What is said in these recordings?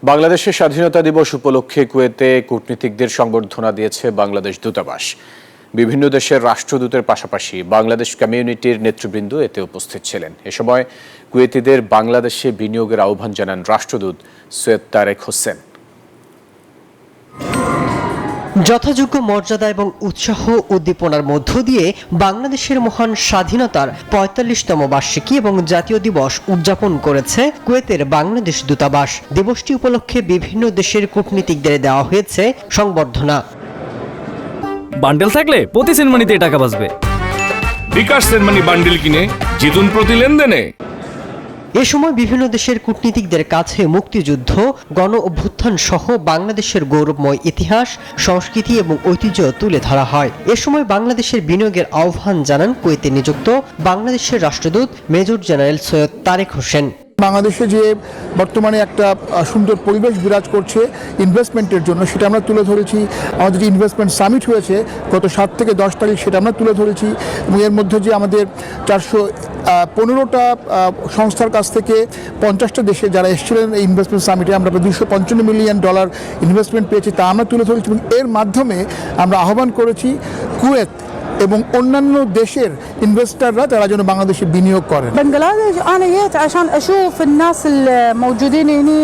বাংলাদেশের স্বাধীনতা দিবস উপলক্ষে কুয়েতে কূটনীতিকদের সংবর্ধনা দিয়েছে বাংলাদেশ দূতাবাস। বিভিন্ন দেশের রাষ্ট্রদূতের পাশাপাশি বাংলাদেশ কমিউনিটির নেতৃবৃন্দ এতে উপস্থিত ছিলেন। এ সময় কুয়েতিদের বাংলাদেশে বিনিয়োগের আহ্বান জানান রাষ্ট্রদূত সৈয়দ তারেক হোসেন। যথাযোগ্য মর্যাদা এবং উৎসাহ উদ্দীপনার মধ্য দিয়ে বাংলাদেশের মহান স্বাধীনতার ৪৫তম বার্ষিকী এবং জাতীয় দিবস উদযাপন করেছে কুয়েতের বাংলাদেশ দূতাবাস। দিবসটি উপলক্ষে বিভিন্ন দেশের কূটনীতিকদের দেওয়া হয়েছে সংবর্ধনা। বান্ডেল থাকলে প্রতি সেনমানিতে টাকা বাঁচবে। বিকাশ সেনমানি বান্ডেল কিনে জিতুন প্রতি লেনদেনে। এ সময় বিভিন্ন দেশের কূটনীতিকদের কাছে মুক্তিযুদ্ধ, গণ অভ্যুত্থান সহ বাংলাদেশের গৌরবময় ইতিহাস, সংস্কৃতি এবং ঐতিহ্য তুলে ধরা হয়। এ সময় বাংলাদেশের বিনিয়োগের আহ্বান জানান কুয়েতে নিযুক্ত বাংলাদেশের রাষ্ট্রদূত মেজর জেনারেল সৈয়দ তারেক হোসেন। বাংলাদেশে যে বর্তমানে একটা সুন্দর পরিবেশ বিরাজ করছে ইনভেস্টমেন্টের জন্য, সেটা আমরা তুলে ধরেছি। আমাদের যে ইনভেস্টমেন্ট সামিট হয়েছে গত 7 থেকে 10 তারিখ, সেটা আমরা তুলে ধরেছি। এবং এর মধ্যে যে আমাদের 415টা সংস্থার কাছ থেকে 50টা দেশে যারা এসেছিলেন এই ইনভেস্টমেন্ট সামিটে, আমরা প্রায় $255 মিলিয়ন ইনভেস্টমেন্ট পেয়েছি, তা আমরা তুলে ধরেছি। এবং এর মাধ্যমে আমরা আহ্বান করেছি কুয়েত এবং অন্যান্য দেশের ইনভেস্টররা তারা যেন বাংলাদেশে বিনিয়োগ করেন। بنغلاديش انا جيت عشان اشوف الناس الموجودين هنا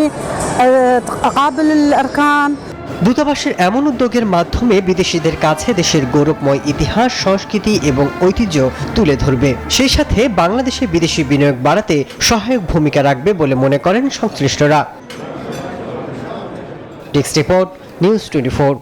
اقابل الاركان। দূতাবাসের এমন উদ্যোগের মাধ্যমে বিদেশিদের কাছে দেশের গৌরবময় ইতিহাস, সংস্কৃতি এবং ঐতিহ্য তুলে ধরবে। সেই সাথে বাংলাদেশে বিদেশি বিনিয়োগ বাড়াতে সহায়ক ভূমিকা রাখবে বলে মনে করেন সংশ্লিষ্টরা। Desk report, news 24।